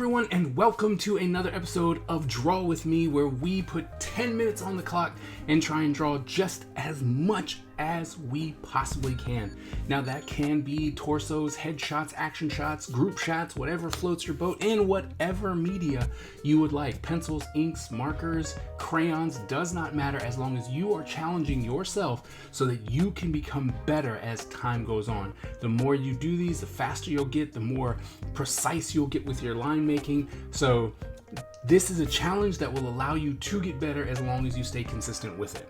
everyone, and welcome to another episode of Draw With Me, where we put 10 minutes on the clock and try and draw just as much as we possibly can. Now that can be torsos, headshots, action shots, group shots, whatever floats your boat, in whatever media you would like. Pencils, inks, markers, crayons, does not matter, as long as you are challenging yourself so that you can become better as time goes on. The more you do these, the faster you'll get, the more precise you'll get with your line making. So this is a challenge that will allow you to get better as long as you stay consistent with it.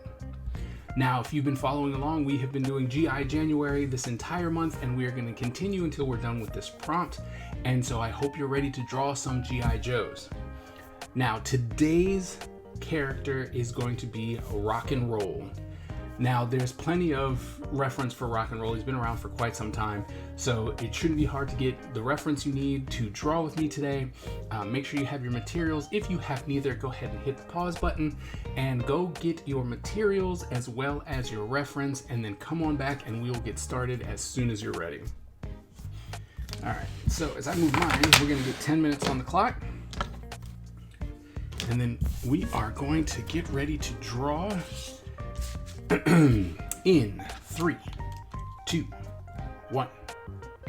Now, if you've been following along, we have been doing GI January this entire month, and we are going to continue until we're done with this prompt. And so I hope you're ready to draw some GI Joes. Now, today's character is going to be rock and roll. Now, there's plenty of reference for rock and roll. He's been around for quite some time, so it shouldn't be hard to get the reference you need to draw with me today. Make sure you have your materials. If you have neither, go ahead and hit the pause button and go get your materials as well as your reference, and then come on back and we will get started as soon as you're ready. All right, so as I move mine, we're gonna get 10 minutes on the clock, and then we are going to get ready to draw in 3, 2, 1,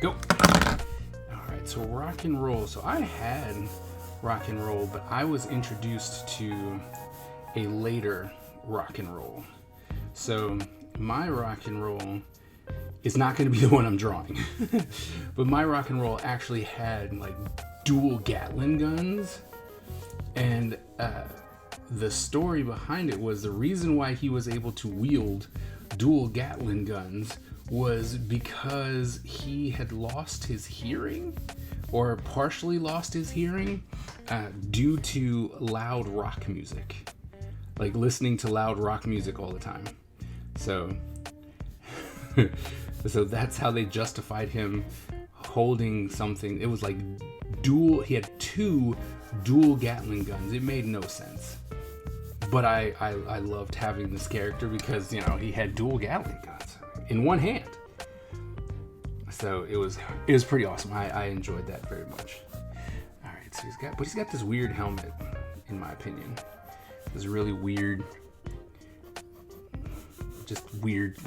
go. All right, so rock and roll. So I had rock and roll, but I was introduced to a later rock and roll. So my rock and roll is not going to be the one I'm drawing, but my rock and roll actually had like dual Gatling guns, and the story behind it was the reason why he was able to wield dual Gatling guns was because he had lost his hearing, or partially lost his hearing, due to loud rock music, like listening to loud rock music all the time. So that's how they justified him holding something. It was like he had 2 dual Gatling guns. It made no sense. But I loved having this character because, you know, he had dual Gatling guns in one hand. So it was pretty awesome. I enjoyed that very much. All right, so he's got this weird helmet, in my opinion. This really weird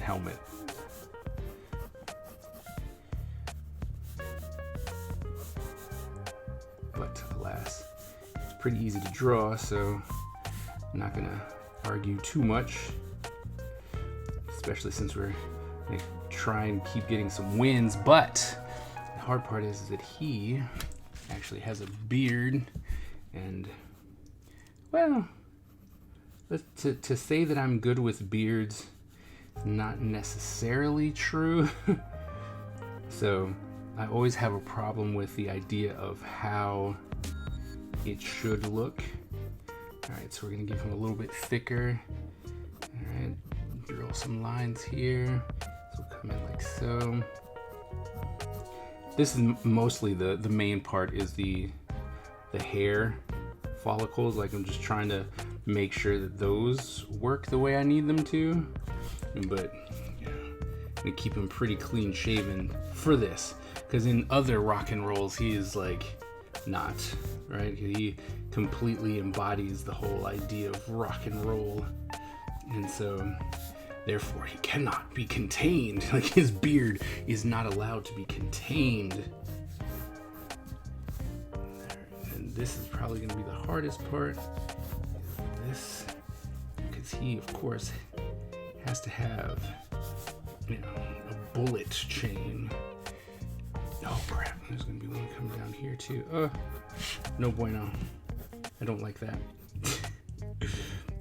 helmet. But alas, it's pretty easy to draw, so I'm not gonna argue too much, especially since we're gonna try and keep getting some wins. But the hard part is that he actually has a beard, and well, to say that I'm good with beards is not necessarily true. So I always have a problem with the idea of how it should look. All right, so we're gonna give him a little bit thicker. All right, draw some lines here. So we'll come in like so. This is mostly the main part is the hair follicles. Like, I'm just trying to make sure that those work the way I need them to. But yeah, I'm gonna keep him pretty clean shaven for this, because in other rock and rolls he is like not, right? He completely embodies the whole idea of rock and roll, and so therefore he cannot be contained. Like, his beard is not allowed to be contained. And this is probably going to be the hardest part, this, because he of course has to have, you know, a bullet chain. Oh crap, there's gonna be one coming down here too. No bueno. I don't like that.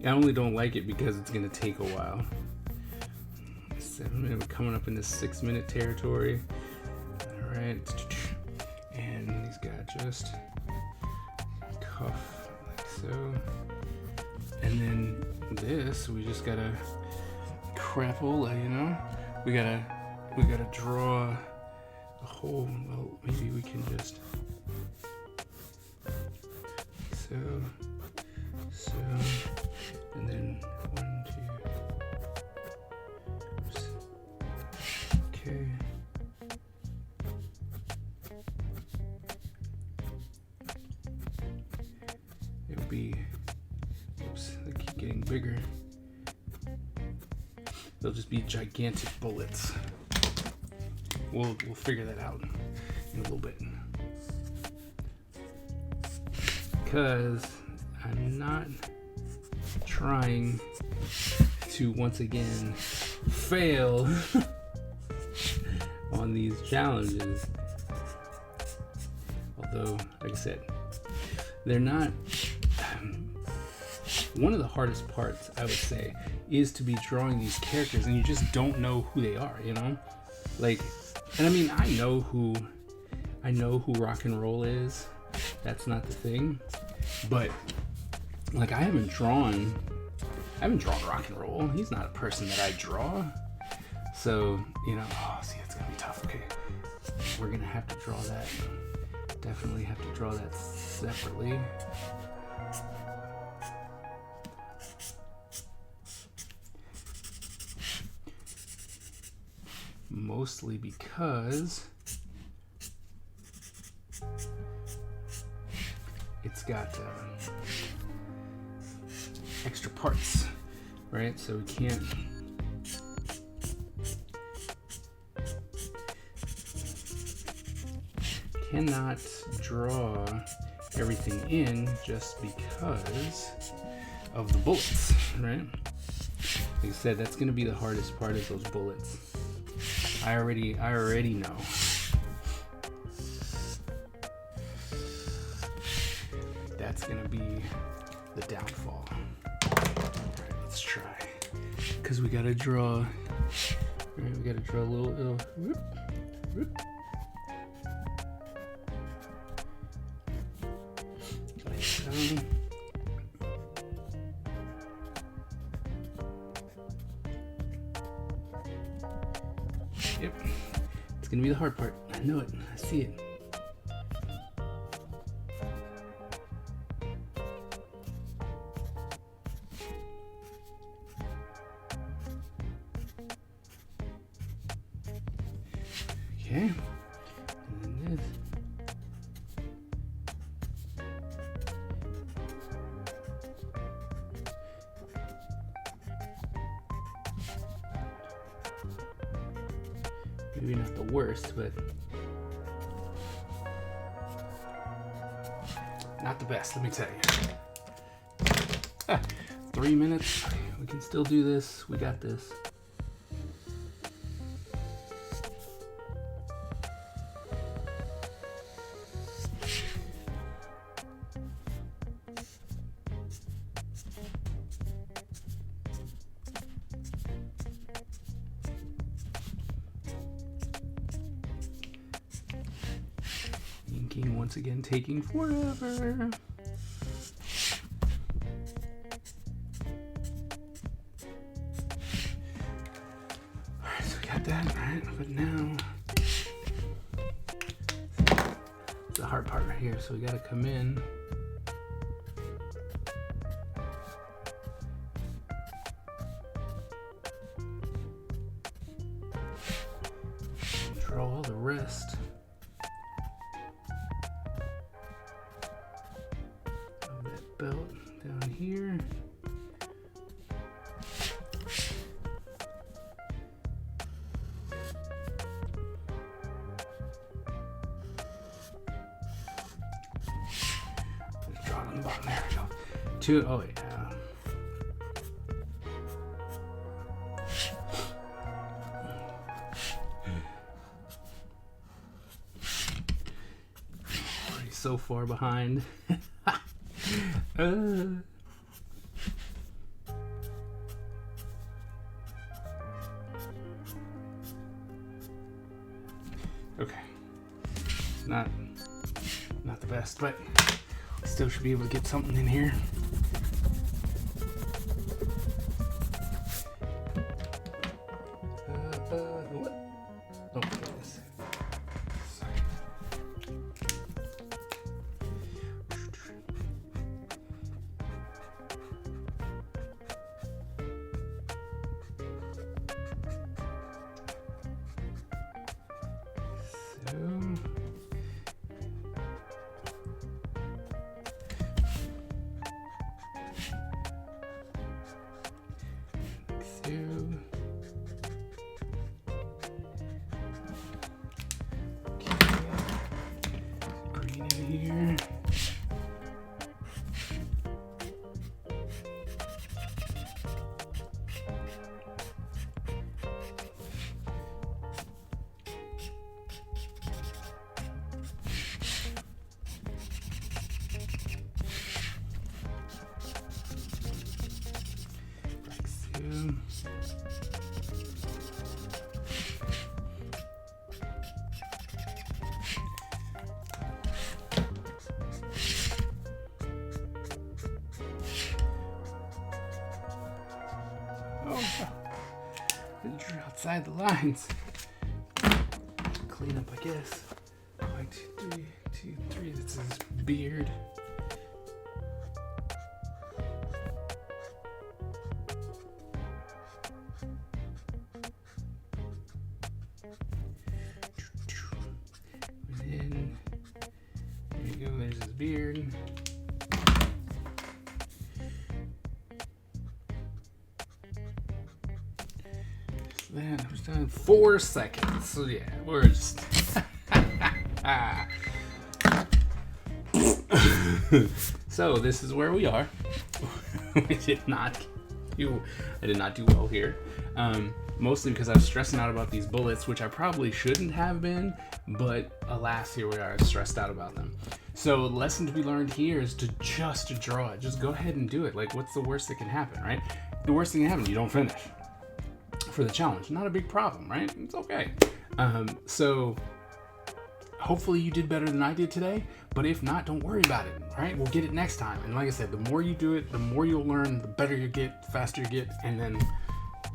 I only don't like it because it's gonna take a while. 7 minutes, we're coming up in this 6-minute territory. Alright. And he's got just cuff like so. And then this, we just gotta crapola, you know? We gotta draw a whole, well, maybe we can just so, and then 1, 2, okay. won't be, oops, they keep getting bigger. They'll just be gigantic bullets. We'll figure that out in a little bit. Because I'm not trying to once again fail on these challenges. Although, like I said, they're not. One of the hardest parts, I would say, is to be drawing these characters and you just don't know who they are, you know? Like, and I mean, I know who rock and roll is. That's not the thing. But like, I haven't drawn rock and roll. He's not a person that I draw. So, you know, oh, see, it's gonna be tough. Okay, we're gonna have to draw that. Definitely have to draw that separately. Mostly because it's got extra parts, right? So we cannot draw everything in just because of the bullets, right? Like I said, that's going to be the hardest part, is those bullets. I already know. That's going to be the downfall. Alright, let's try. Because we got to draw. Right, we got to draw a little whoop, whoop. Like so. Yep, it's gonna be the hard part. I know it. I see it. Okay, and then this. Maybe not the worst, but not the best, let me tell you. 3 minutes. Okay, we can still do this. We got this. Once again, taking forever. Alright, so we got that, right? But now, the hard part right here. So we gotta come in. Draw all the rest. Belt down here. Just draw it on the bottom. There we go. Two. Oh yeah. Already so far behind. Okay, not the best, but still should be able to get something in here. What? Oh, goodness. Sorry. two. Green in here. Oh, I drew outside the lines. Clean up, I guess. 1, 2, 3, 2, 3. This is beard. And then there you go. There's his beard. That was done in 4 seconds. So yeah, we're just so this is where we are. I did not do well here. Mostly because I was stressing out about these bullets, which I probably shouldn't have been, but alas, here we are, stressed out about them. So lesson to be learned here is to just draw it. Just go ahead and do it. Like, what's the worst that can happen, right? The worst thing that can happen, you don't finish for the challenge. Not a big problem, right? It's okay. So hopefully you did better than I did today, but if not, don't worry about it, right? We'll get it next time. And like I said, the more you do it, the more you'll learn, the better you get, the faster you get, and then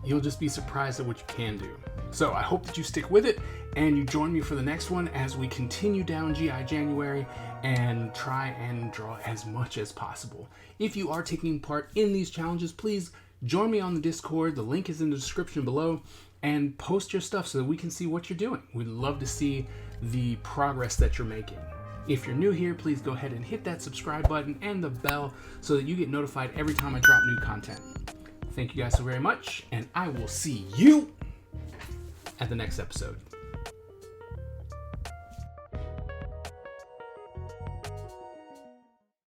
you'll just be surprised at what you can do. So I hope that you stick with it and you join me for the next one as we continue down GI January and try and draw as much as possible. If you are taking part in these challenges, please join me on the Discord. The link is in the description below, and post your stuff so that we can see what you're doing. We'd love to see the progress that you're making. If you're new here, please go ahead and hit that subscribe button and the bell so that you get notified every time I drop new content. Thank you guys so very much, and I will see you at the next episode.